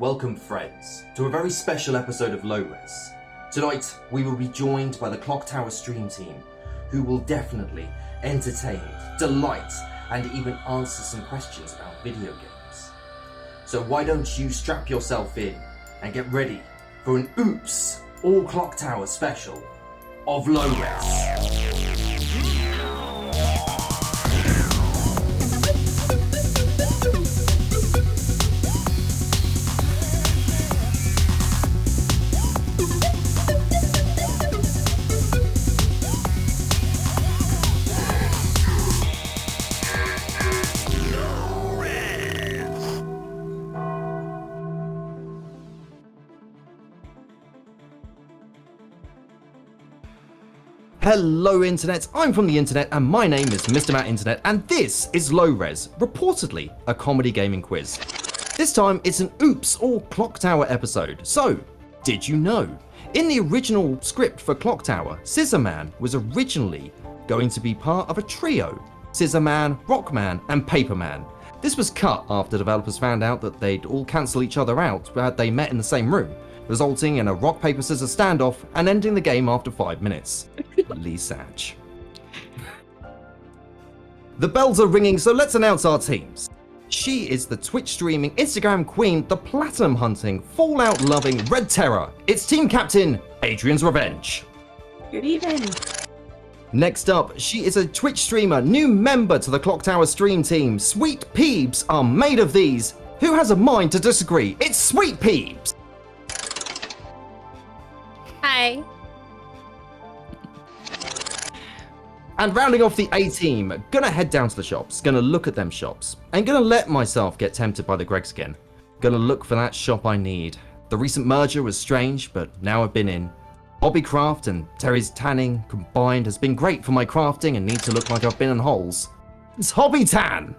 Welcome, friends, to a very special episode of Low Res. Tonight, we will be joined by the Clock Tower stream team, who will definitely entertain, delight, and even answer some questions about video games. So why don't you strap yourself in and get ready for an Oops All Clock Tower special of Low Res. Hello Internet, I'm from the Internet and my name is Mr. Matt Internet and this is Low Res, reportedly a comedy gaming quiz. This time it's an Oops All Clock Tower episode. So, did you know? In the original script for Clock Tower, Scissor Man was originally going to be part of a trio: Scissor Man, Rock Man and Paper Man. This was cut after developers found out that they'd all cancel each other out had they met in the same room, resulting in a rock, paper, scissors standoff and ending the game after 5 minutes. Lee Satch. The bells are ringing, so let's announce our teams. She is the Twitch streaming, Instagram queen, the platinum hunting, Fallout loving Red Terror. It's team captain, Adrian's Revenge. Good evening. Next up, she is a Twitch streamer, new member to the Clock Tower stream team. Sweet Peebs are made of these. Who has a mind to disagree? It's Sweet Peebs. Hi. And rounding off the A team, gonna head down to the shops, gonna look at them shops, and gonna let myself get tempted by the Gregs again. Gonna look for that shop I need. The recent merger was strange, but now I've been in. Hobbycraft and Terry's tanning combined has been great for my crafting and need to look like I've been in holes. It's Hobby Tan!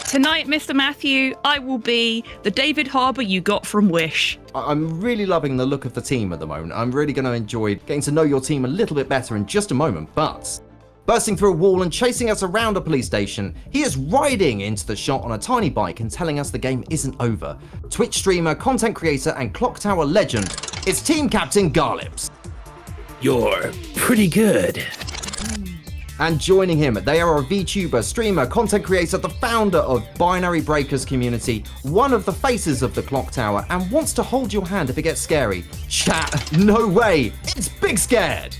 Tonight, Mr. Matthew, I will be the David Harbour you got from Wish. I'm really loving the look of the team at the moment. I'm really going to enjoy getting to know your team a little bit better in just a moment, but bursting through a wall and chasing us around a police station, he is riding into the shot on a tiny bike and telling us the game isn't over. Twitch streamer, content creator, and Clock Tower legend, it's team captain Garlips. You're pretty good. And joining him, they are a VTuber, streamer, content creator, the founder of Binary Breakers community, one of the faces of the Clock Tower, and wants to hold your hand if it gets scary. Chat, no way, it's Big Scared.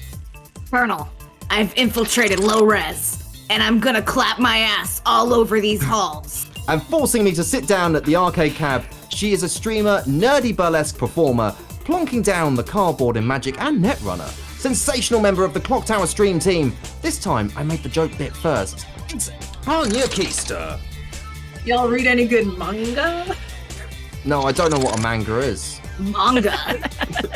Colonel, I've infiltrated Low Res, and I'm gonna clap my ass all over these halls. And forcing me to sit down at the arcade cab, she is a streamer, nerdy burlesque performer, plonking down the cardboard in Magic and Netrunner. Sensational member of the Clock Tower stream team. This time, I made the joke bit first. It's Anya Keister. Y'all read any good manga? No, I don't know what a manga is. Manga?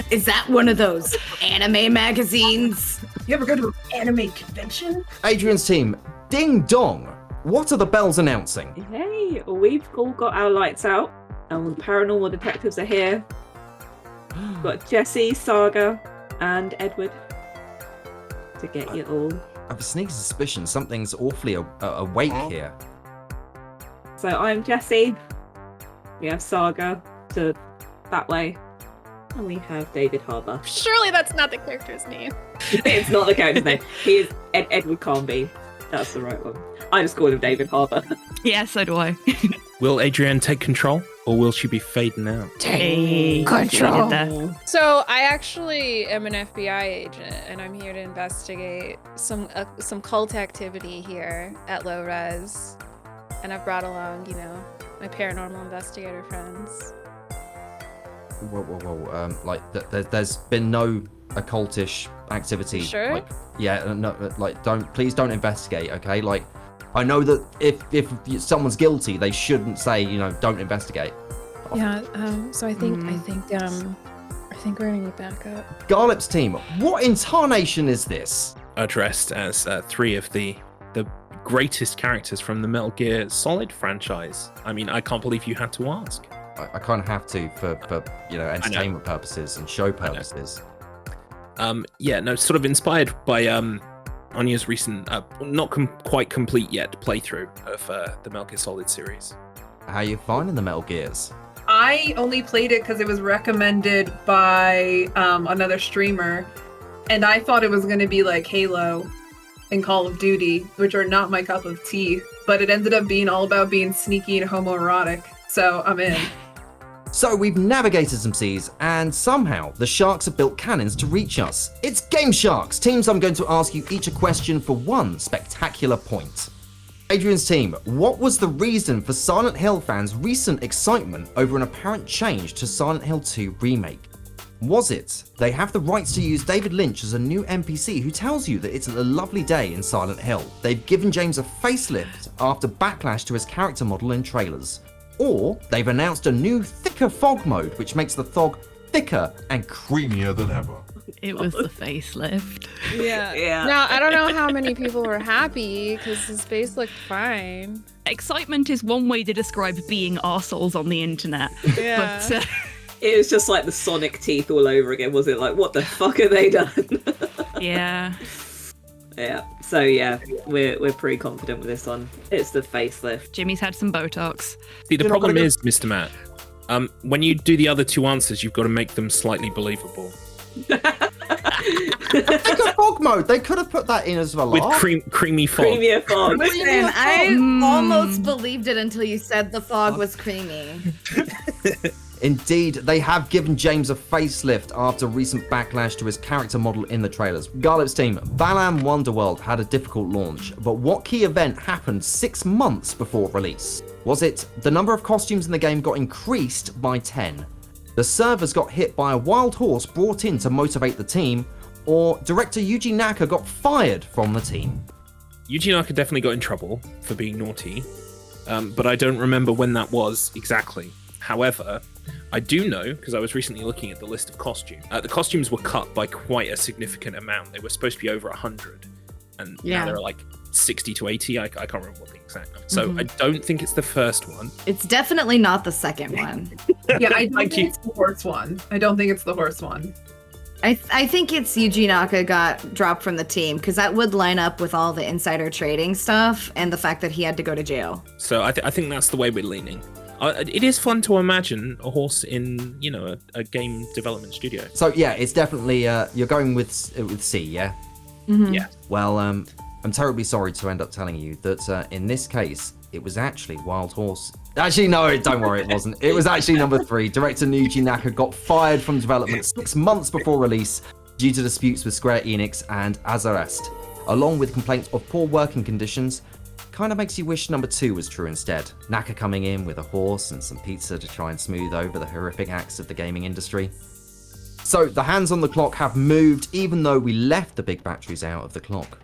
Is that one of those anime magazines? You ever go to an anime convention? Adrian's team, Ding Dong. What are the bells announcing? Hey, we've all got our lights out, and the paranormal detectives are here. We've got Jessie, Saga, and Edward to get you all. I have a sneaky suspicion something's awfully awake here. So I'm Jessie. We have Saga to that way, and we have David Harbour. Surely that's not the character's name. It's not the character's name. He is Edward Carnby. That's the right one. I just called him David Harbour. Yeah, so do I. Will Adrienne take control, or will she be fading out? Take control. So I actually am an FBI agent, and I'm here to investigate some cult activity here at Low Res, and I've brought along, my paranormal investigator friends. Whoa. There's been no occultish activity. Sure? Like, yeah, no, please don't investigate, okay? Like, I know that if someone's guilty, they shouldn't say, don't investigate. Yeah, so I think we're gonna need backup. Garlip's team, what incarnation is this? Addressed as three of the greatest characters from the Metal Gear Solid franchise. I mean, I can't believe you had to ask. I kind of have to for entertainment purposes and show purposes. Sort of inspired by Anya's recent, not quite complete yet, playthrough of the Metal Gear Solid series. How you finding the Metal Gears? I only played it because it was recommended by another streamer, and I thought it was going to be like Halo and Call of Duty, which are not my cup of tea, but it ended up being all about being sneaky and homoerotic, so I'm in. So we've navigated some seas, and somehow the sharks have built cannons to reach us. It's Gamesharks! Teams, I'm going to ask you each a question for one spectacular point. Adrian's team, what was the reason for Silent Hill fans' recent excitement over an apparent change to Silent Hill 2 Remake? Was it they have the rights to use David Lynch as a new NPC who tells you that it's a lovely day in Silent Hill? They've given James a facelift after backlash to his character model in trailers. Or they've announced a new thicker fog mode which makes the fog thicker and creamier than ever. It was the facelift. Yeah. Yeah. Now, I don't know how many people were happy because his face looked fine. Excitement is one way to describe being arseholes on the internet. Yeah. But It was just like the Sonic teeth all over again, was it? Like, what the fuck have they done? yeah. Yeah. So yeah, we're pretty confident with this one. It's the facelift. Jimmy's had some Botox. See, the You're not problem gonna is, Mr. Matt, when you do the other two answers, you've got to make them slightly believable. Thicker fog mode, they could have put that in as well. With creamy fog. Creamier fog. Listen, I almost believed it until you said the fog was creamy. Indeed, they have given James a facelift after recent backlash to his character model in the trailers. Garlip's team, Balan Wonderworld had a difficult launch, but what key event happened 6 months before release? Was it the number of costumes in the game got increased by 10? The servers got hit by a wild horse brought in to motivate the team, or director Yuji Naka got fired from the team? Yuji Naka definitely got in trouble for being naughty, but I don't remember when that was exactly. However, I do know, because I was recently looking at the list of costumes, the costumes were cut by quite a significant amount. They were supposed to be over 100, and now they're like 60 to 80. I can't remember what the exact number. So I don't think it's the first one. It's definitely not the second one. Yeah, I don't think it's the horse one. I don't think it's the horse one. I think it's Yuji Naka got dropped from the team because that would line up with all the insider trading stuff and the fact that he had to go to jail. So I think that's the way we're leaning. It is fun to imagine a horse in, a game development studio. So yeah, it's definitely, you're going with C, yeah? Yeah. Well, I'm terribly sorry to end up telling you that in this case, it was actually Wild Horse. Actually, no, don't worry, it wasn't. It was actually number 3. Director Yuji Naka got fired from development 6 months before release due to disputes with Square Enix and Azarest, along with complaints of poor working conditions. Kind of makes you wish number 2 was true instead. Naka coming in with a horse and some pizza to try and smooth over the horrific acts of the gaming industry. So the hands on the clock have moved even though we left the big batteries out of the clock.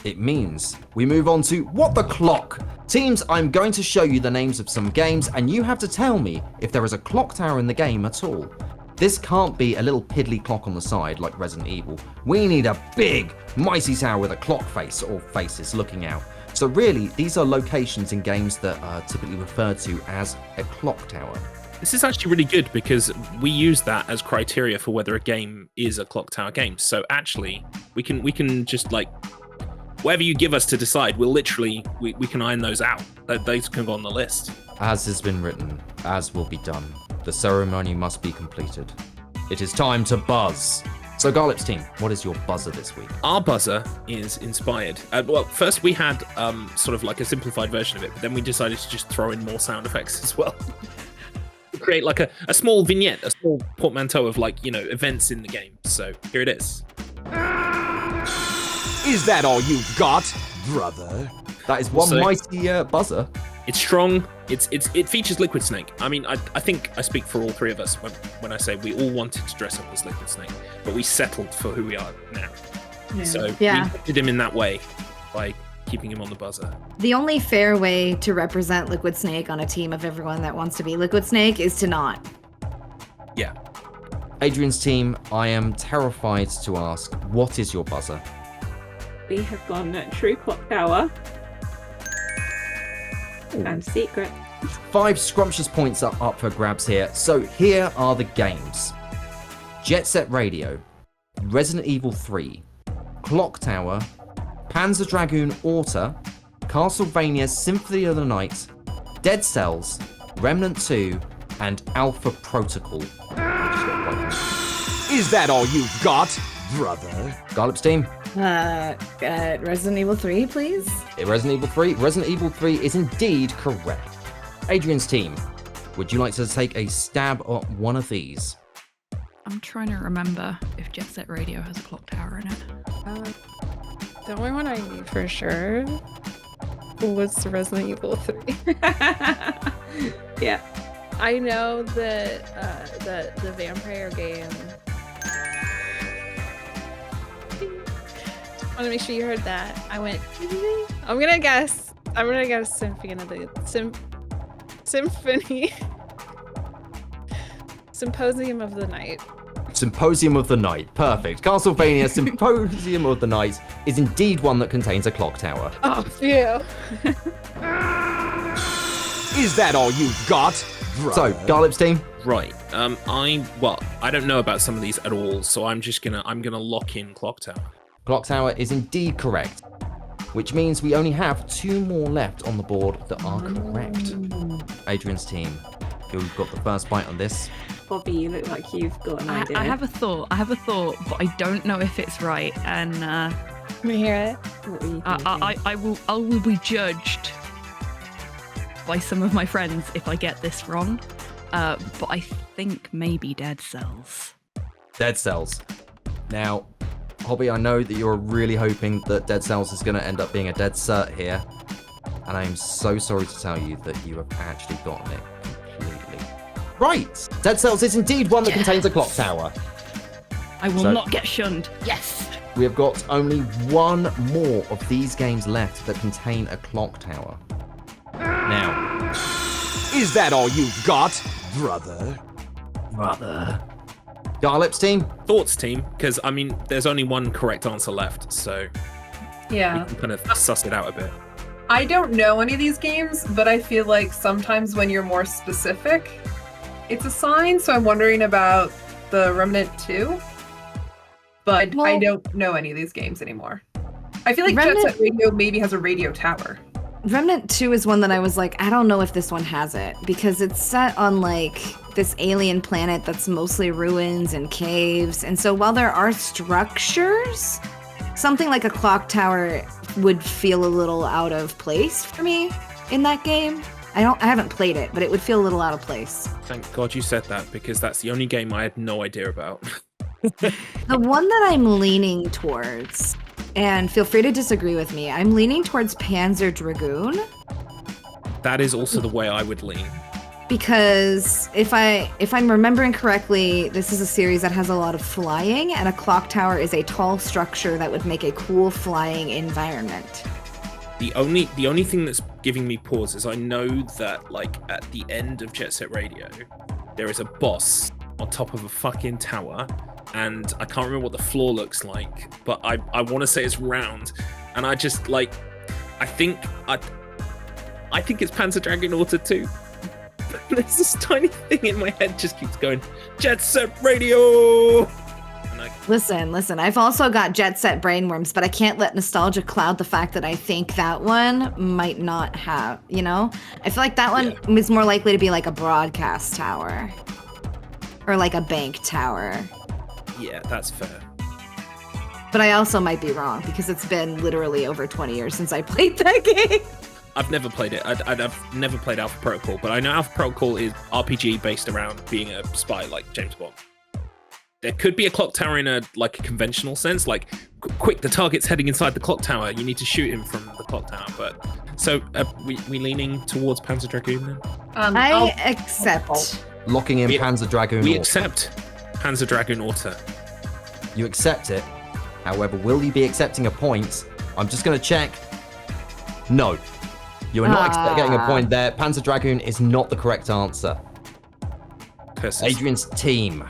It means we move on to What the Clock? Teams, I'm going to show you the names of some games and you have to tell me if there is a clock tower in the game at all. This can't be a little piddly clock on the side like Resident Evil. We need a big, mighty tower with a clock face or faces looking out. So really, these are locations in games that are typically referred to as a clock tower. This is actually really good because we use that as criteria for whether a game is a clock tower game. So actually, we can just like, whatever you give us to decide, we'll literally, we can iron those out. Those can go on the list. As has been written, as will be done. The ceremony must be completed. It is time to buzz. So Garlip's team, what is your buzzer this week? Our buzzer is inspired. Well, first we had sort of like a simplified version of it, but then we decided to just throw in more sound effects as well. Create like a small vignette, a small portmanteau of like, events in the game. So here it is. Is that all you've got, brother? That is one So- mighty buzzer. It's strong. It features Liquid Snake. I mean, I think I speak for all three of us when I say we all wanted to dress up as Liquid Snake, but we settled for who we are now. Yeah. So Yeah. we did him in that way by keeping him on the buzzer. The only fair way to represent Liquid Snake on a team of everyone that wants to be Liquid Snake is to not. Yeah. Adrian's team, I am terrified to ask, what is your buzzer? We have gone True Clock Tower and Secret. 5 scrumptious points are up for grabs here. So here are the games. Jet Set Radio, Resident Evil 3, Clock Tower, Panzer Dragoon Orta, Castlevania Symphony of the Night, Dead Cells, Remnant 2, and Alpha Protocol. Is that all you've got, brother? Garlip's team, Resident Evil 3, please. Resident Evil 3. Resident Evil 3 is indeed correct. Adrian's team, would you like to take a stab at one of these? I'm trying to remember if Jet Set Radio has a clock tower in it. The only one I knew for sure was Resident Evil 3. Yeah. I know that the vampire game. I want to make sure you heard that. I went. I'm gonna guess Symphony of the Symphony. Symposium of the Night. Symposium of the Night. Perfect. Castlevania Symposium of the Night is indeed one that contains a clock tower. Oh, phew. Is that all you've got, brother? So, Garlip's team, Right. I don't know about some of these at all, so I'm gonna lock in Clock Tower. clock tower is indeed correct, which means we only have 2 more left on the board that are correct. Adrian's team, who've got the first bite on this? Bobby, you look like you've got an idea. I have a thought, but I don't know if it's right, and Let me hear it. What were you I will be judged by some of my friends if I get this wrong. But I think maybe Dead Cells. Dead Cells. Now, Hobby, I know that you're really hoping that Dead Cells is going to end up being a dead cert here, and I am so sorry to tell you that you have actually gotten it completely. Right! Dead Cells is indeed one that contains a clock tower. I will So- not get shunned. Yes! We have got only 1 more of these games left that contain a clock tower. Now, Is that all you've got, brother? Garlip's team, Thoughts, team, because I mean, there's only one correct answer left, so Yeah. we can kind of suss it out a bit. I don't know any of these games, but I feel like sometimes when you're more specific, it's a sign. So I'm wondering about the Remnant 2. But I Well- don't know any of these games anymore. I feel like Remnant- Jet Set Radio maybe has a radio tower. Remnant 2 is one that I was like, I don't know if this one has it, because it's set on like this alien planet that's mostly ruins and caves. And so while there are structures, something like a clock tower would feel a little out of place for me in that game. I haven't played it, but it would feel a little out of place. Thank God you said that, because that's the only game I had no idea about. The one that I'm leaning towards, and feel free to disagree with me, I'm leaning towards Panzer Dragoon, That is also the way I would lean. because if I'm remembering correctly, this is a series that has a lot of flying, and a clock tower is a tall structure that would make a cool flying environment. The only thing that's giving me pause is I know that, like, at the end of Jet Set Radio, there is a boss on top of a fucking tower, and I can't remember what the floor looks like, but I want to say it's round, and I just like, I think it's Panzer Dragoon Auto 2. There's this tiny thing in my head just keeps going, Jet Set Radio. And Listen, I've also got Jet Set Brainworms, but I can't let nostalgia cloud the fact that I think that one might not have, I feel like that one is more likely to be like a broadcast tower. Or like a bank tower. yeah, that's fair. But I also might be wrong, because it's been literally over 20 years since I played that game. I've never played it. I've never played Alpha Protocol, but I know Alpha Protocol is RPG based around being a spy like James Bond. There could be a clock tower in a conventional sense, like quick, the target's heading inside the clock tower. You need to shoot him from the clock tower. But so we leaning towards Panzer Dragoon then? I accept. locking in Panzer Dragoon We Auto. accept Panzer Dragoon Auto. You accept it. However, will you be accepting a point? I'm just going to check. No. You are not getting a point there. Panzer Dragoon is not the correct answer. Curses. Adrian's team.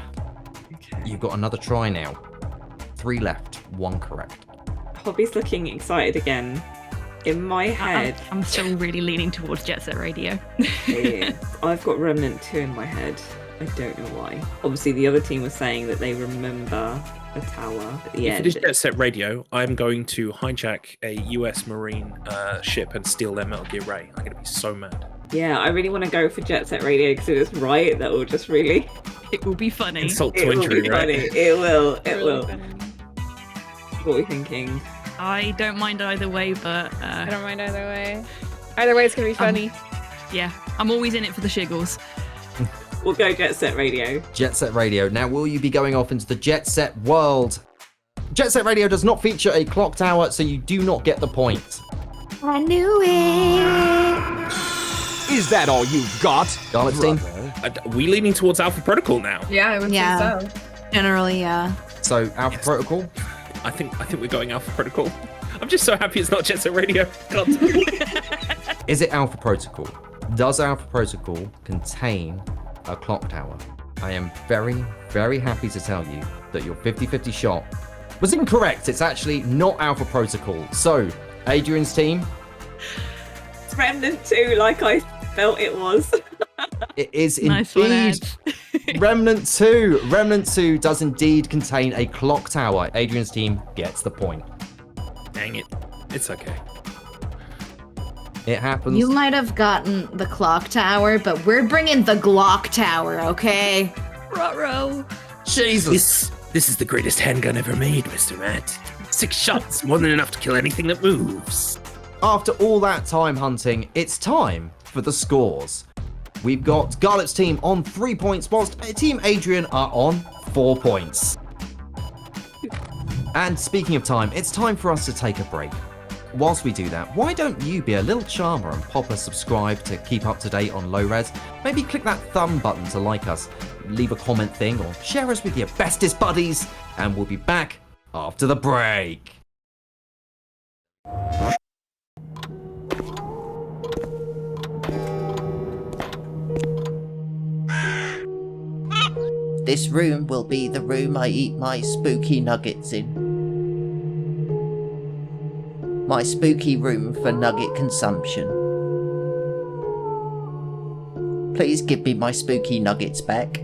You've got another try now. 3 left, 1 correct. Hobby's looking excited again. In my head, I'm still really leaning towards Jet Set Radio. I've got Remnant 2 in my head. I don't know why. Obviously, the other team was saying that they remember a tower at the If end. it is Jet Set Radio, I'm going to hijack a US Marine ship and steal their Metal Gear Ray. I'm going to be so mad. Yeah, I really want to go for Jet Set Radio because if it's right, that will just really. It will be funny. Insult It to will injury, be right? funny. It will. It Really will. funny. What are we thinking? I don't mind either way, but I don't mind either way. Either way, it's gonna be funny. yeah, I'm always in it for the shiggles. We'll go Jet Set Radio. Jet Set Radio. Now, will you be going off into the Jet Set world? Jet Set Radio does not feature a clock tower, so you do not get the point. I knew it. Is that all you've got? Garlic team. brother? Are we leaning towards Alpha Protocol now? Yeah, I would Yeah. say so. Generally, yeah. So, Alpha Protocol. I think we're going Alpha Protocol. I'm just so happy it's not Jet Set Radio. God. Is it Alpha Protocol? Does Alpha Protocol contain a clock tower? I am very, very happy to tell you that your 50-50 shot was incorrect. It's actually not Alpha Protocol. So, Adrian's team, It's Remnant 2, like I felt it was. it is Nice one, indeed Ed. Remnant 2. Remnant 2 does indeed contain a clock tower. Adrian's team gets the point. Dang it. It's okay. It happens. You might have gotten the clock tower, but we're bringing the Glock tower, okay? Ruh-roh. Jesus. This is the greatest handgun ever made, Mr. Matt. 6 shots, more than enough to kill anything that moves. After all that time hunting, it's time for the scores. We've got Garlet's team on 3 points, whilst Team Adrian are on 4 points. And speaking of time, it's time for us to take a break. Whilst we do that, why don't you be a little charmer and pop a subscribe to keep up to date on Low Res? Maybe click that thumb button to like us, leave a comment thing, or share us with your bestest buddies, and we'll be back after the break. This room will be the room I eat my spooky nuggets in. My spooky room for nugget consumption. Please give me my spooky nuggets back.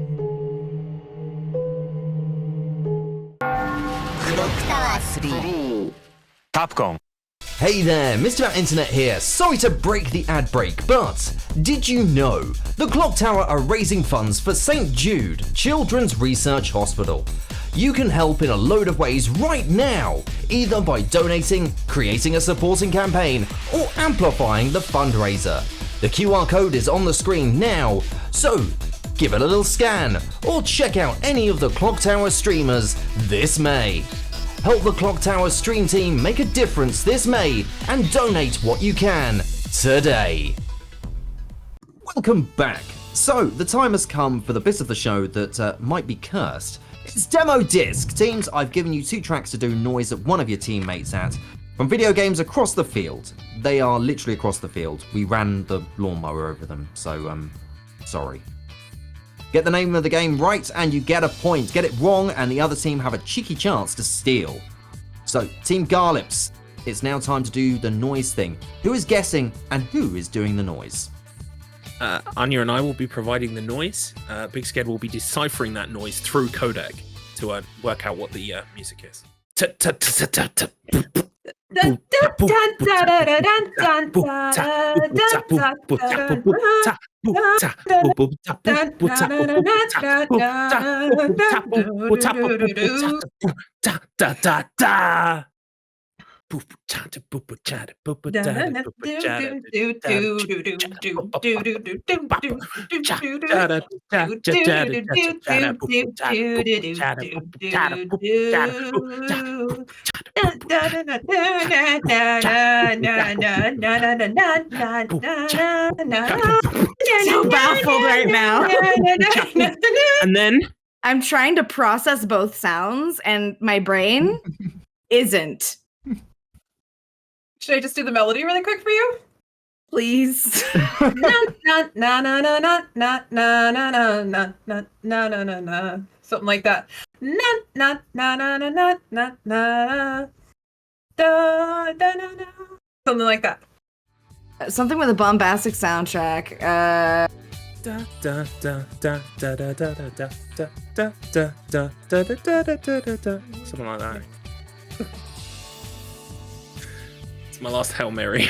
CAPCOM. Hey there, Mr. At Internet here. Sorry to break the ad break, but did you know the Clock Tower are raising funds for St. Jude Children's Research Hospital? You can help in a load of ways right now, either by donating, creating a supporting campaign, or amplifying the fundraiser. The QR code is on the screen now, so give it a little scan, or check out any of the Clock Tower streamers this May. Help the Clock Tower stream team make a difference this May and donate what you can today. Welcome back. So, the time has come for the bit of the show that might be cursed. It's Demo Disc. Teams, I've given you 2 tracks to do noise at one of your teammates at, from video games across the field. They are literally across the field. We ran the lawnmower over them, so, sorry. Get the name of the game right and you get a point. Get it wrong and the other team have a cheeky chance to steal. So, Team Garlips, it's now time to do the noise thing. Who is guessing and who is doing the noise? Anya and I will be providing the noise. Big Sked will be deciphering that noise through codec to work out what the music is. So baffled right now. And then I'm trying to process both sounds, and my brain isn't. Should I just do the melody really quick for you? Please. Something like that. Something like that. Something with a bombastic soundtrack. Something like that. It's my last Hail Mary.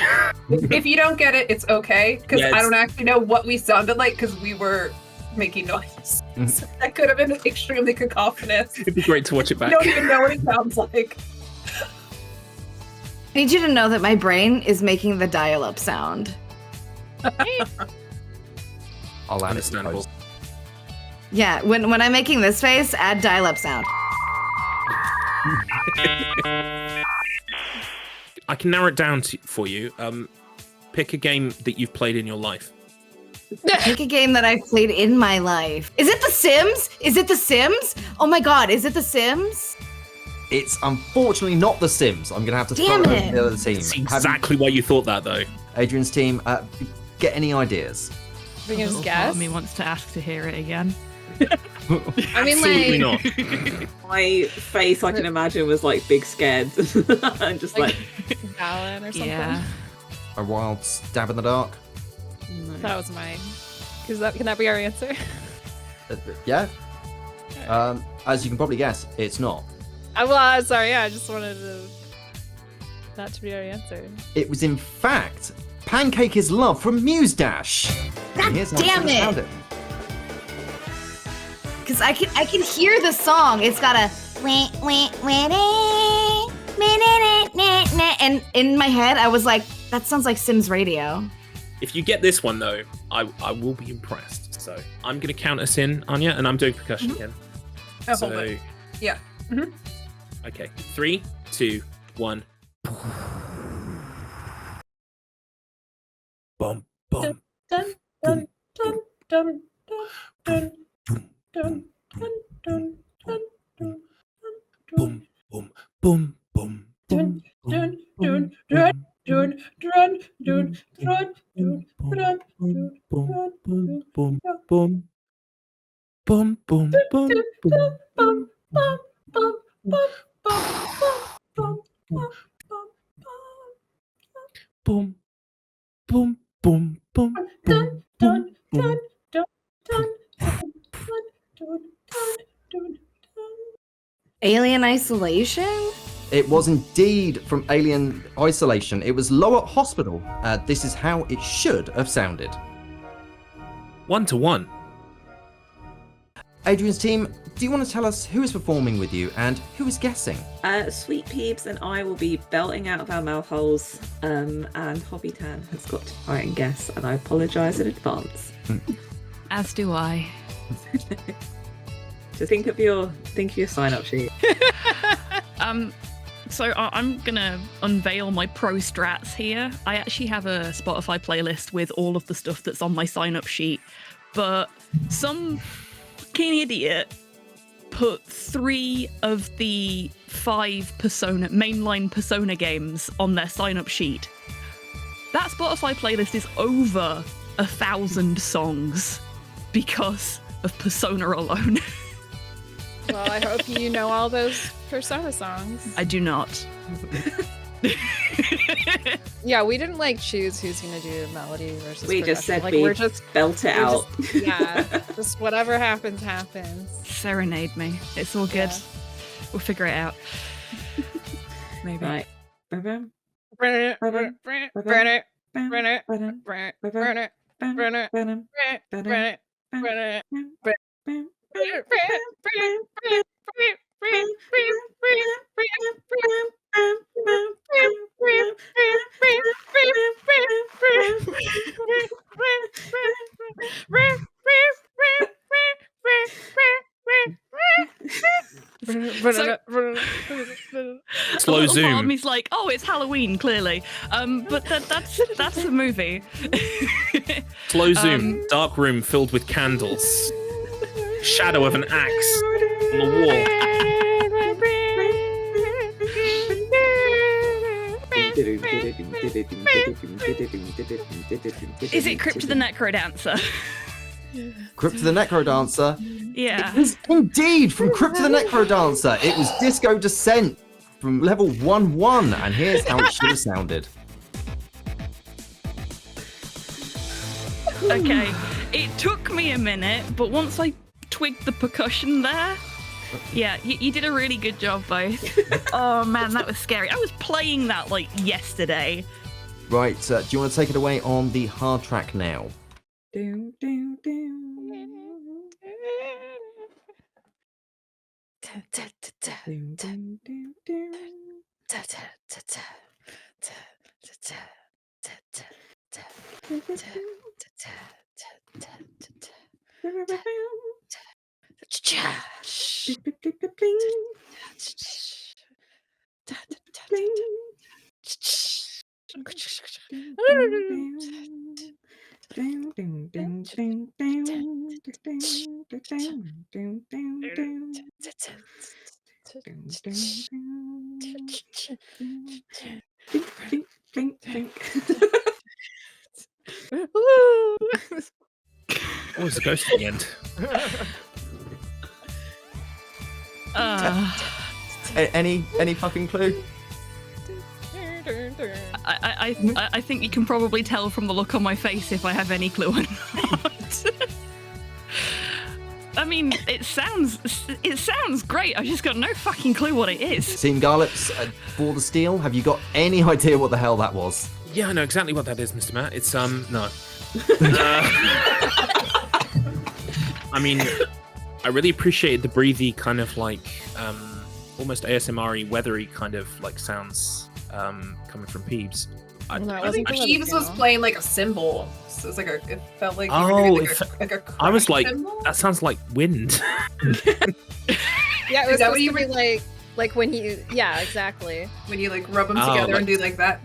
If you don't get it, it's okay, because Yeah, I don't actually know what we sounded like because we were making noise. So that could have been extremely cacophonous. It'd be great to watch it I back. don't even know what it sounds like. I need you to know that my brain is making the dial-up sound. I'll add it to Understandable. post. Yeah, when I'm making this face, add dial-up sound. I can narrow it down for you. Pick a game that you've played in your life. Pick a game that I've played in my life. Is it The Sims? Is it The Sims? Oh my god, is it The Sims? It's unfortunately not The Sims. I'm going to have to Damn throw it it. over the other team. That's exactly why you thought that, though. Adrian's team, get any ideas? We can just Little part guess. of me wants to ask to hear it again. I mean, Absolutely like, not. My face, I can imagine, was like big scared. I'm just like, Alan or something. Yeah. A wild stab in the dark? That was mine. Can that be our answer? Yeah. As you can probably guess, it's not. Well, sorry, yeah, I just wanted that to be our answer. It was in fact Pancake is Love from Muse Dash. God Here's how damn should have it! sounded. Because I can hear the song. It's got a and in my head I was like, that sounds like Sims Radio. If you get this one, though, I will be impressed. So I'm going to count us in, Anya, and I'm doing percussion again. Oh, So, hold it. Yeah. Mhm. okay. 3, 2, 1. Bum, bum. Dun, dun, dun, dun, dun, dun, dun, dun, dun, Boom, boom, boom, boom. dun, dun, dun, dun, dun, dun, dun, dun, dun, dun, Boom, boom, boom, boom. Boom, boom, boom, boom. bum, bum, bum, bum, bum, bum, bum, bum, Boom, boom, boom, boom, dun, boom, dun, boom, dun, boom. dun, dun, dun, dun, dun, dun. Alien Isolation? It was indeed from Alien Isolation. It was Lower Hospital. This is how it should have sounded. 1-1. Adrian's team, do you want to tell us who is performing with you and who is guessing? Sweet Peeps and I will be belting out of our mouth holes, and Hobby Tan has got to try and guess, and I apologise in advance. As do I. So think of your sign-up sheet. So I'm gonna unveil my pro strats here. I actually have a Spotify playlist with all of the stuff that's on my sign-up sheet, but some fucking idiot put 3 of the 5 mainline Persona games on their sign-up sheet. That Spotify playlist is over 1,000 songs because of Persona alone. Well, I hope you know all those Persona songs. I do not. Yeah, we didn't like choose who's gonna do melody versus We just percussion. said like we we're just belt it we're out. just whatever happens happens. Serenade me. It's all good. Yeah. We'll figure it out. Maybe. Right. Slow Part of zoom. me's like, oh, it's Halloween, clearly. But that's a movie. Slow zoom. Dark room filled with candles. Shadow of an axe on the wall. Is it Crypt of the Necrodancer? Crypt of the Necrodancer. Yeah. It was indeed from Crypt of the Necrodancer. It was Disco Descent from level 1-1, and here's how it should have sounded. Okay. It took me a minute, but once I twigged the percussion there, Yeah, you did a really good job, both. Oh man, that was scary. I was playing that like yesterday. Right, do you want to take it away on the hard track now? Doom, doom, doom. Doom, doom, doom, doom. Oh, it's a ghost at the end. Any fucking clue? I think you can probably tell from the look on my face if I have any clue or not. I mean, it sounds great. I just got no fucking clue what it is. Team Garlips, for the steal, have you got any idea what the hell that was? Yeah, I know exactly what that is, Mr. Matt. It's no. I mean, I really appreciated the breathy kind of like almost ASMR-y, weathery kind of like sounds coming from Peebs. I think Peebs was playing like a cymbal. So it was like it felt like like a I was like, cymbal? that sounds like wind. Yeah, it was Is that what supposed you to be like when you, yeah, exactly. When you like rub them together and do like that.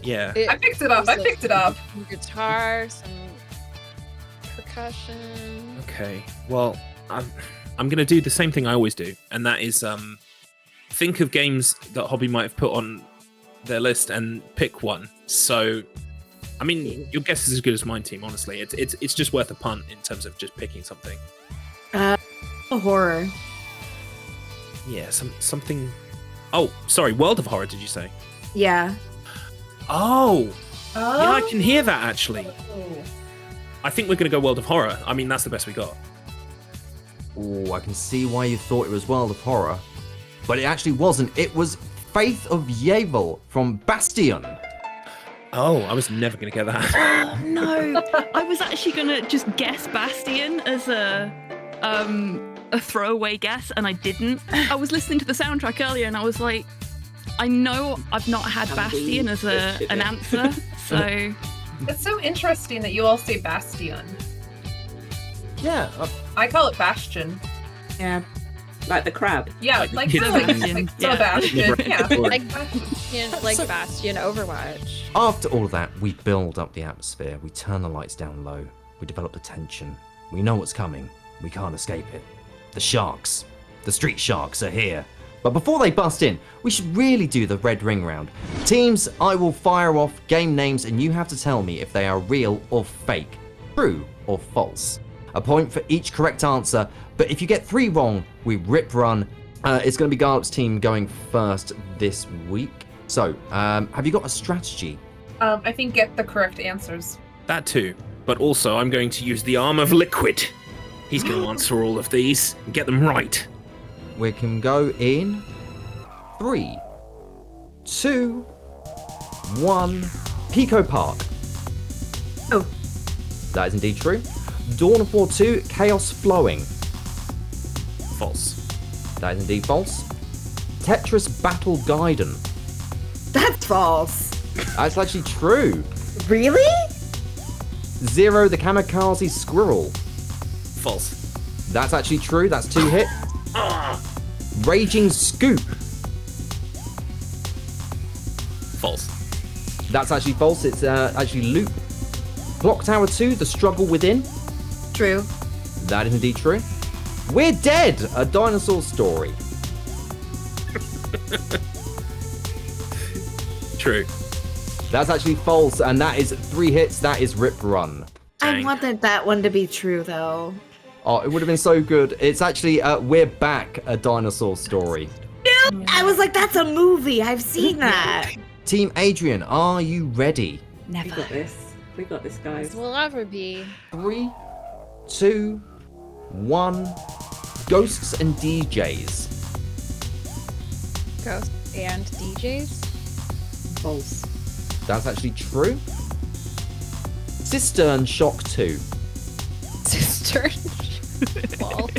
Yeah. I picked it up. I picked it up. Some guitar, some percussion. Okay. Well, I'm gonna do the same thing I always do, and that is think of games that Hobby might have put on their list and pick one. So, I mean, your guess is as good as mine, team. Honestly, it's just worth a punt in terms of just picking something. A horror. Yeah, something. Oh, sorry, World of Horror. Did you say? Yeah. Oh. Yeah, I can hear that actually. I think we're gonna go World of Horror. I mean, that's the best we got. Oh, I can see why you thought it was World of Horror. But it actually wasn't. It was Faith of Yevil from Bastion. Oh, I was never going to get that. Oh no, I was actually gonna just guess Bastion as a throwaway guess, and I didn't. I was listening to the soundtrack earlier, and I was like, I know I've not had Bastion as an answer, so. It's so interesting that you all say Bastion. Yeah. I call it Bastion. Yeah. Like the crab. Yeah, like Sebastian. Yeah. Like Bastion Overwatch. After all of that, we build up the atmosphere, we turn the lights down low, we develop the tension. We know what's coming, we can't escape it. The sharks, the street sharks are here. But before they bust in, we should really do the red ring round. Teams, I will fire off game names and you have to tell me if they are real or fake, true or false. A point for each correct answer, but if you get 3 wrong, we rip run. It's going to be Garlop's team going first this week. So, have you got a strategy? I think get the correct answers. That too. But also, I'm going to use the arm of Liquid. He's going to answer all of these and get them right. We can go in 3, 2, 1. Pico Park. Oh. That is indeed true. Dawn of War 2, Chaos Flowing. False. That is indeed false. Tetris Battle Gaiden. That's false. That's actually true. Really? Zero, the Kamikaze Squirrel. False. That's actually true. That's 2 hits. Raging Scoop. False. That's actually false. It's actually Loop. Clock Tower 2, The Struggle Within. True. That is indeed true. We're Dead, a dinosaur story. True. That's actually false, and that is 3 hits. That is Rip Run. I Dang. wanted that one to be true, though. Oh, it would have been so good. It's actually We're Back, a dinosaur story. I was like, that's a movie. I've seen that. Team Adrian, are you ready? We Never. got this. We got this, guys. We'll ever be. 3, 2, 1. Ghosts and DJs. Ghosts and DJs. False. That's actually true. Cistern Shock 2. Sister. False.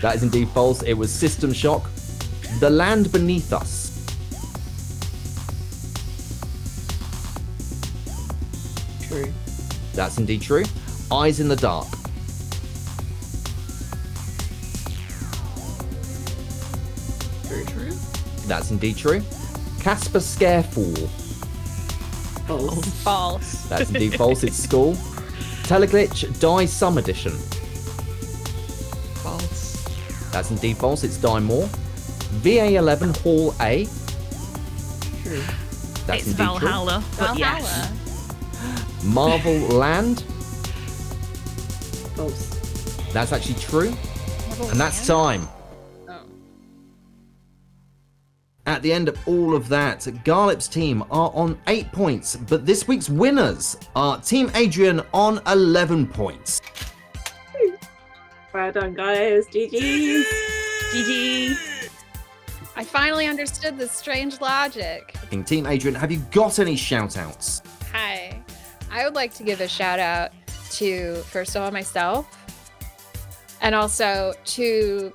That is indeed false. It was System Shock. The Land Beneath Us. True. That's indeed true. Eyes in the Dark. True. That's indeed true. Casper Scarefall. False. False. That's indeed false. It's School. Teleglitch Die Some Edition. False. That's indeed false. It's Die More. VA11 Hall A. True. That's It's indeed Valhalla, but yes. Valhalla. true. Marvel Land. False. That's actually true. And that's time. Oh. At the end of all of that, Garlip's team are on 8 points, but this week's winners are Team Adrian on 11 points. Well done, guys. GG. GG. I finally understood this strange logic. Team Adrian, have you got any shout-outs? Hi. I would like to give a shout out to, first of all, myself, and also to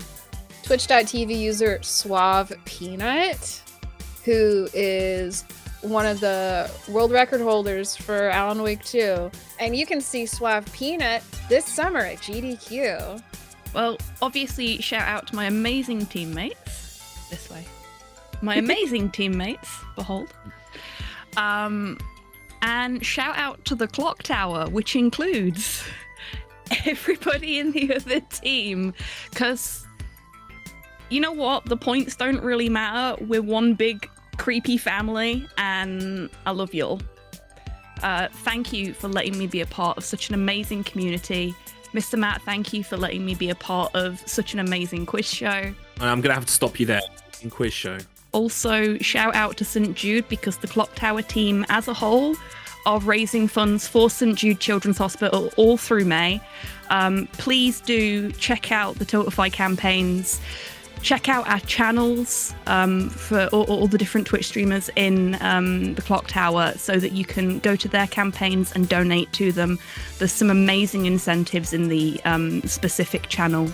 Twitch.tv user Suave Peanut, who is one of the world record holders for Alan Wake 2. And you can see Suave Peanut this summer at GDQ. Well, obviously, shout out to my amazing teammates. This way. My amazing teammates, behold. And shout out to the clock tower, which includes everybody in the other team. Because, you know what? The points don't really matter. We're one big creepy family, and I love y'all. Thank you for letting me be a part of such an amazing community. Mr. Matt, thank you for letting me be a part of such an amazing quiz show. And I'm going to have to stop you there. In quiz show. Also, shout out to St. Jude, because the Clock Tower team as a whole are raising funds for St. Jude Children's Hospital all through May. Please do check out the Totify campaigns. Check out our channels for all the different Twitch streamers in the Clock Tower, so that you can go to their campaigns and donate to them. There's some amazing incentives in the specific channel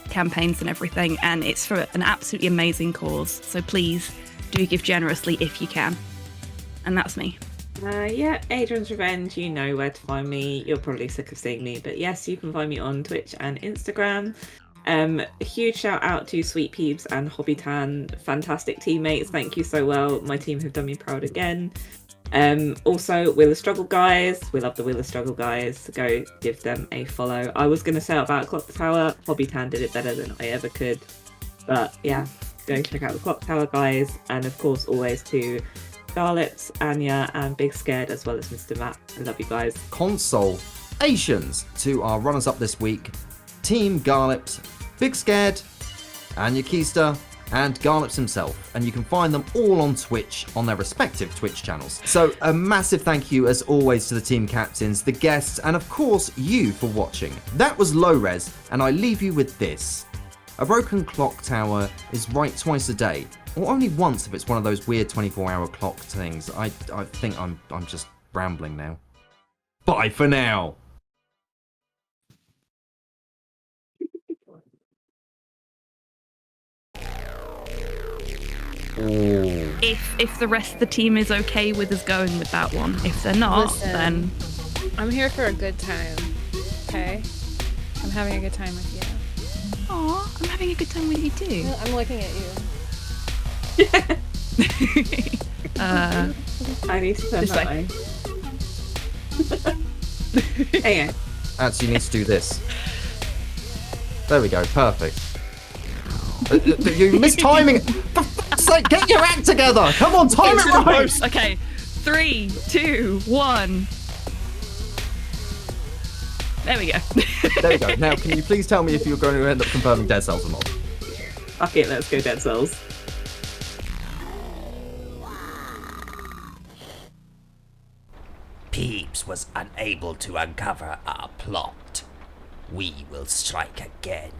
campaigns and everything, and it's for an absolutely amazing cause. So please do give generously if you can. And that's me. Yeah, Adrian's Revenge, you know where to find me. You're probably sick of seeing me, but yes, you can find me on Twitch and Instagram. A huge shout out to Sweet Peeps and Hobby Tan, fantastic teammates. Thank you so well. My team have done me proud again. Also, Wheel of Struggle guys, we love the Wheel of Struggle guys. Go give them a follow. I was going to say about Clock Tower, Hobby Tan did it better than I ever could. But yeah, go check out the Clock Tower guys. And of course, always to Garlips, Anya, and Big Scared, as well as Mr. Matt. I love you guys. Consolations to our runners-up this week. Team Garlips, Big Scared, Anya Keister, and Garlips himself, and you can find them all on Twitch on their respective Twitch channels. So a massive thank you as always to the team captains, the guests, and of course you for watching. That was Low Res, and I leave you with this. A broken clock tower is right twice a day, or only once if it's one of those weird 24-hour clock things. I think I'm just rambling now. Bye for now. If the rest of the team is okay with us going with that one. If they're not, Listen, then I'm here for a good time, okay? I'm having a good time with you. aw, I'm having a good time with you too. Well, I'm looking at you. I need to turn This that way. way. Hang on. Actually, you need to do this. There we go, perfect. You mistiming it. For fuck's sake, get your act together! Come on, time it right! Okay, 3, 2, 1. There we go. There we go. Now, can you please tell me if you're going to end up confirming Dead Cells or not? Fuck it, let's go Dead Cells. Peeps was unable to uncover our plot. we will strike again.